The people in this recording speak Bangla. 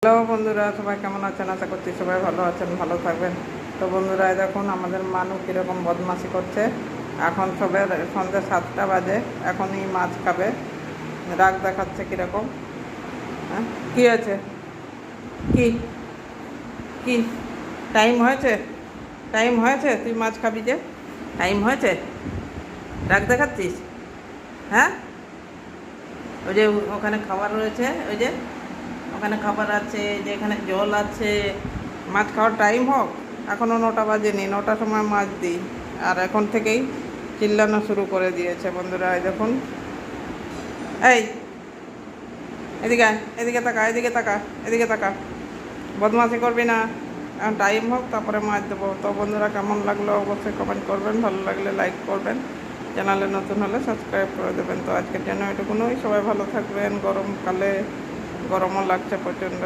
হ্যালো বন্ধুরা, সবাই কেমন আছেন? আশা করছি সবাই ভালো আছেন, ভালো থাকবেন। তো বন্ধুরা, দেখুন আমাদের মানু কীরকম বদমাশি করছে। এখন সবে সন্ধ্যে 7টা বাজে, এখনই মাছ খাবে। রাগ দেখাচ্ছে কীরকম। হ্যাঁ, কী আছে? কি কি টাইম হয়েছে? টাইম হয়েছে, তুই মাছ খাবি যে? টাইম হয়েছে, রাগ দেখাচ্ছিস? হ্যাঁ, ওই যে ওখানে খাবার রয়েছে, ওই যে ওখানে খাবার আছে, যে এখানে জল আছে। মাছ খাওয়ার টাইম হোক, এখনও 9টা বাজেনি, 9টার সময় মাছ দিই। আর এখন থেকেই চিল্লানো শুরু করে দিয়েছে বন্ধুরা। এই দেখুন, এই এদিকে আয়, এদিকে তাকা, এদিকে তাকা, এদিকে তাকা। বদমাশি করবি না, এখন টাইম হোক তারপরে মাছ দেবো। তো বন্ধুরা, কেমন লাগলো অবশ্যই কমেন্ট করবেন, ভালো লাগলে লাইক করবেন, চ্যানেলে নতুন হলে সাবস্ক্রাইব করে দেবেন। তো আজকের জন্য এটুকুনই, সবাই ভালো থাকবেন। গরমকালে গরমও লাগছে প্রচণ্ড।